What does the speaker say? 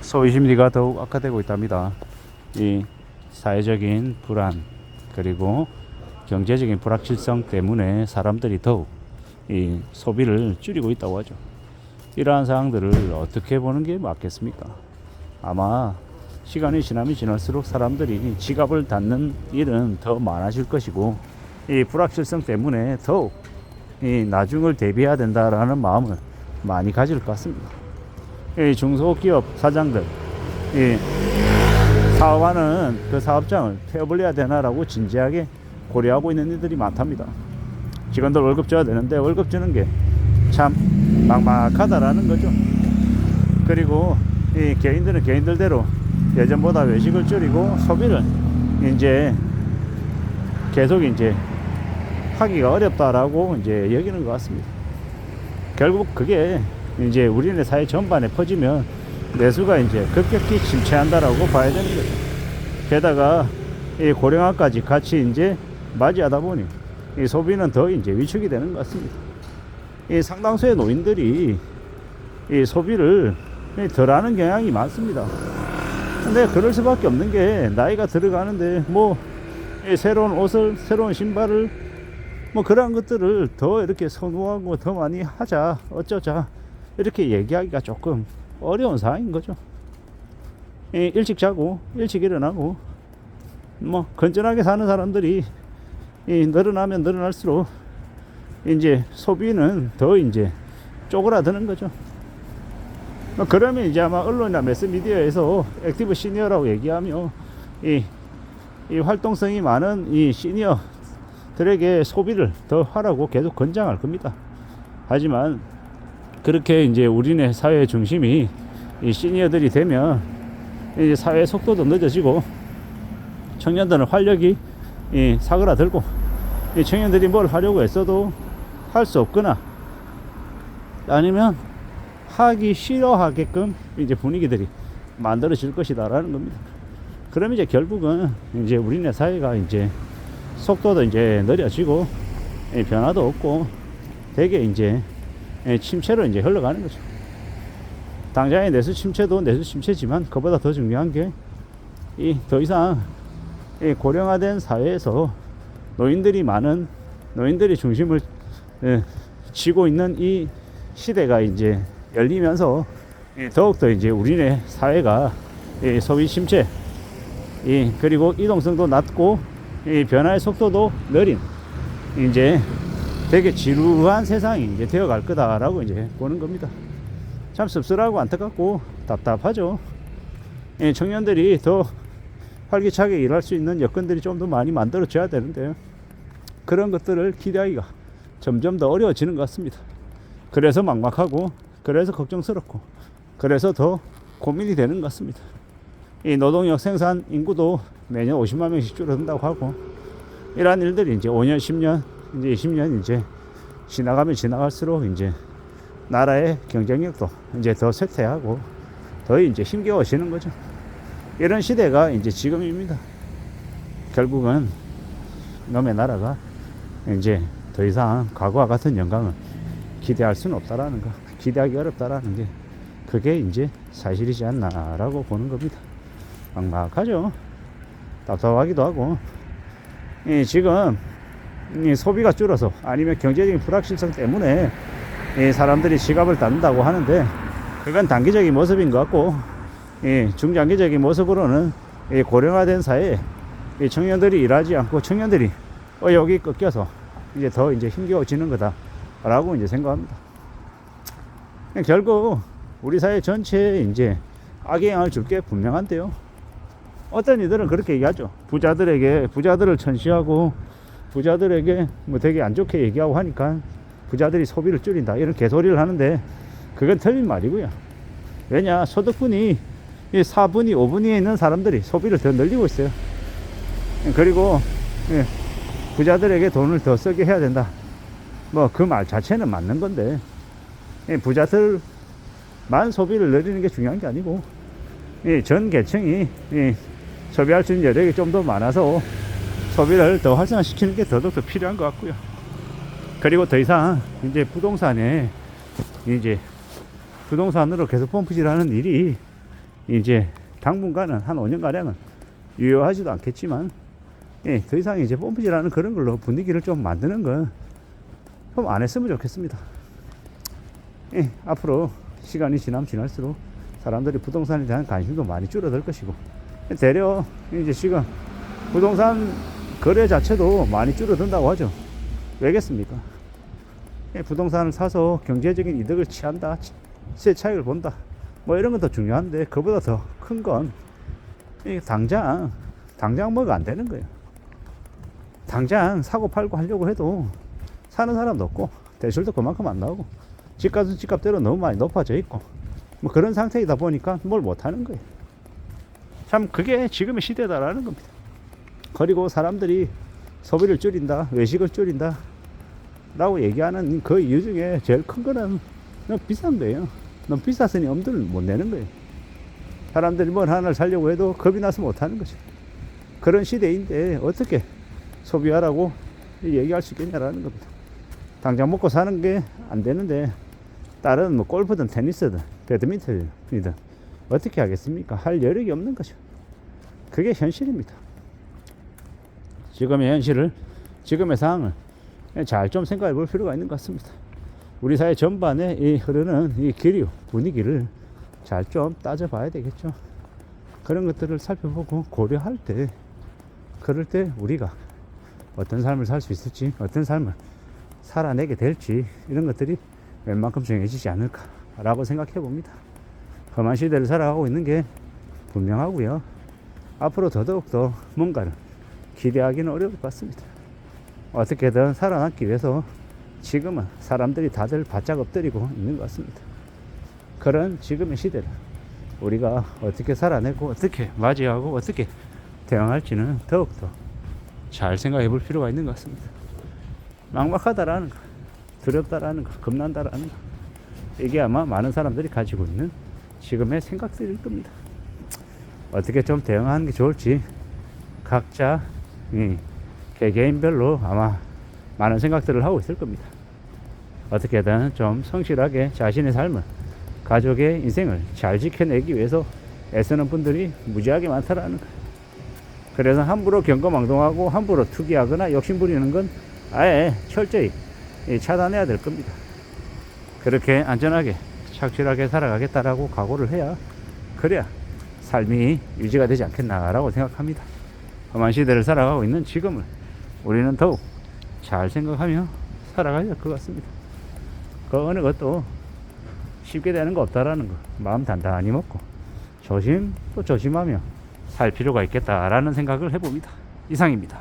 소비 심리가 더욱 악화되고 있답니다. 이 사회적인 불안 그리고 경제적인 불확실성 때문에 사람들이 더욱 이 소비를 줄이고 있다고 하죠. 이러한 사항들을 어떻게 보는 게 맞겠습니까? 아마 시간이 지나면 지날수록 사람들이 지갑을 닫는 일은 더 많아질 것이고, 이 불확실성 때문에 더욱 이 나중을 대비해야 된다라는 마음을 많이 가질 것 같습니다. 이 중소기업 사장들, 이 사업하는 그 사업장을 폐업을 해야 되나라고 진지하게 고려하고 있는 이들이 많답니다. 직원들 월급 줘야 되는데 월급 주는 게 참 막막하다라는 거죠. 그리고 이 개인들은 개인들대로 예전보다 외식을 줄이고 소비를 이제 계속 이제 하기가 어렵다라고 이제 여기는 것 같습니다. 결국 그게 이제 우리네 사회 전반에 퍼지면 내수가 이제 급격히 침체한다라고 봐야 되는 거죠. 게다가 이 고령화까지 같이 이제 맞이하다 보니 이 소비는 더 이제 위축이 되는 것 같습니다. 이 상당수의 노인들이 이 소비를 덜하는 경향이 많습니다. 근데 그럴 수밖에 없는 게 나이가 들어가는데 뭐 새로운 옷을, 새로운 신발을 뭐 그런 것들을 더 이렇게 선호하고 더 많이 하자, 어쩌자 이렇게 얘기하기가 조금 어려운 상황인 거죠. 일찍 자고 일찍 일어나고 뭐 건전하게 사는 사람들이 늘어나면 늘어날수록 이제 소비는 더 이제 쪼그라드는 거죠. 그러면 이제 아마 언론이나 매스미디어에서 액티브 시니어라고 얘기하며 이 활동성이 많은 이 시니어들에게 소비를 더 하라고 계속 권장할 겁니다. 하지만 그렇게 이제 우리네 사회 중심이 이 시니어들이 되면 이제 사회 속도도 늦어지고 청년들은 활력이 사그라들고 이 청년들이 뭘 하려고 했어도 할 수 없거나 아니면 하기 싫어하게끔 이제 분위기들이 만들어질 것이다라는 겁니다. 그럼 이제 결국은 이제 우리네 사회가 이제 속도도 이제 느려지고 변화도 없고 되게 이제 침체로 이제 흘러가는 거죠. 당장의 내수 침체도 내수 침체지만 그보다 더 중요한 게 더 이상 고령화된 사회에서 노인들이 많은 노인들이 중심을 쥐고 있는 이 시대가 이제 열리면서 더욱더 이제 우리네 사회가 소비 침체 그리고 이동성도 낮고 변화의 속도도 느린 이제 되게 지루한 세상이 이제 되어갈 거다라고 이제 보는 겁니다. 참 씁쓸하고 안타깝고 답답하죠. 청년들이 더 활기차게 일할 수 있는 여건들이 좀 더 많이 만들어져야 되는데요. 그런 것들을 기대하기가 점점 더 어려워지는 것 같습니다. 그래서 막막하고 그래서 걱정스럽고 그래서 더 고민이 되는 것 같습니다. 이 노동력 생산 인구도 매년 50만 명씩 줄어든다고 하고 이러한 일들이 이제 5년, 10년, 이제 20년 이제 지나가면 지나갈수록 이제 나라의 경쟁력도 이제 더 쇠퇴하고 더 이제 힘겨워지는 거죠. 이런 시대가 이제 지금입니다. 결국은 이놈의 나라가 이제 더 이상 과거와 같은 영광을 기대할 수는 없다라는 거, 기대하기 어렵다라는 게 그게 이제 사실이지 않나라고 보는 겁니다. 막막하죠. 답답하기도 하고 지금 소비가 줄어서 아니면 경제적인 불확실성 때문에 사람들이 지갑을 닫는다고 하는데 그건 단기적인 모습인 것 같고 중장기적인 모습으로는 고령화된 사회에 청년들이 일하지 않고 청년들이 여기 꺾여서 이제 더 이제 힘겨워지는 거다라고 이제 생각합니다. 결국 우리 사회 전체에 이제 악영향을 줄 게 분명한데요. 어떤 이들은 그렇게 얘기하죠. 부자들을 천시하고 부자들에게 뭐 되게 안 좋게 얘기하고 하니까 부자들이 소비를 줄인다 이런 개소리를 하는데 그건 틀린 말이고요. 왜냐, 소득분이 4분위 5분위에 있는 사람들이 소비를 더 늘리고 있어요. 그리고 부자들에게 돈을 더 쓰게 해야 된다, 뭐 그 말 자체는 맞는 건데 부자들만 소비를 늘리는 게 중요한 게 아니고 전 계층이 소비할 수 있는 여력이 좀 더 많아서 소비를 더 활성화시키는 게 더더욱 필요한 것 같고요. 그리고 더 이상 이제 부동산에 이제 부동산으로 계속 펌프질하는 일이 이제 당분간은 한 5년가량은 유효하지도 않겠지만, 예, 더 이상 이제 뽐뿌질하는 그런 걸로 분위기를 좀 만드는 건 좀 안 했으면 좋겠습니다. 예, 앞으로 시간이 지나면 지날수록 사람들이 부동산에 대한 관심도 많이 줄어들 것이고, 대려 이제 지금 부동산 거래 자체도 많이 줄어든다고 하죠. 왜겠습니까? 예, 부동산을 사서 경제적인 이득을 취한다, 시세 차익을 본다, 뭐 이런 건 더 중요한데, 그보다 더 큰 건 당장 뭐가 안 되는 거예요. 당장 사고 팔고 하려고 해도 사는 사람도 없고 대출도 그만큼 안 나오고 집값은 집값대로 너무 많이 높아져 있고 뭐 그런 상태이다 보니까 뭘 못하는 거예요. 참 그게 지금의 시대다라는 겁니다. 그리고 사람들이 소비를 줄인다, 외식을 줄인다 라고 얘기하는 그 이유 중에 제일 큰 거는 너무 비싼 거예요. 너무 비쌌으니 엄두를 못 내는 거예요. 사람들이 뭘 하나를 사려고 해도 겁이 나서 못 하는 거죠. 그런 시대인데 어떻게 소비하라고 얘기할 수 있겠냐라는 겁니다. 당장 먹고 사는 게 안 되는데 다른 뭐 골프든 테니스든 배드민턴이든 어떻게 하겠습니까? 할 여력이 없는 거죠. 그게 현실입니다. 지금의 현실을, 지금의 상황을 잘 좀 생각해 볼 필요가 있는 것 같습니다. 우리 사회 전반에 이 흐르는 이 기류, 분위기를 잘 좀 따져봐야 되겠죠. 그런 것들을 살펴보고 고려할 때, 그럴 때 우리가 어떤 삶을 살 수 있을지, 어떤 삶을 살아내게 될지, 이런 것들이 웬만큼 정해지지 않을까라고 생각해 봅니다. 험한 시대를 살아가고 있는 게 분명하고요. 앞으로 더더욱더 뭔가를 기대하기는 어려울 것 같습니다. 어떻게든 살아남기 위해서 지금은 사람들이 다들 바짝 엎드리고 있는 것 같습니다. 그런 지금의 시대를 우리가 어떻게 살아내고 어떻게 맞이하고 어떻게 대응할지는 더욱더 잘 생각해 볼 필요가 있는 것 같습니다. 막막하다라는 거, 두렵다라는 거, 겁난다라는 거, 이게 아마 많은 사람들이 가지고 있는 지금의 생각들일 겁니다. 어떻게 좀 대응하는 게 좋을지 각자 개개인별로 아마 많은 생각들을 하고 있을 겁니다. 어떻게든 좀 성실하게 자신의 삶을, 가족의 인생을 잘 지켜내기 위해서 애쓰는 분들이 무지하게 많다라는 거예요. 그래서 함부로 경거망동하고 함부로 투기하거나 욕심부리는 건 아예 철저히 차단해야 될 겁니다. 그렇게 안전하게 착실하게 살아가겠다라고 각오를 해야, 그래야 삶이 유지가 되지 않겠나라고 생각합니다. 험한 시대를 살아가고 있는 지금을 우리는 더욱 잘 생각하며 살아가야 될 것 같습니다. 그 어느 것도 쉽게 되는 거 없다라는 거 마음 단단히 먹고 조심 또 조심하며 살 필요가 있겠다라는 생각을 해봅니다. 이상입니다.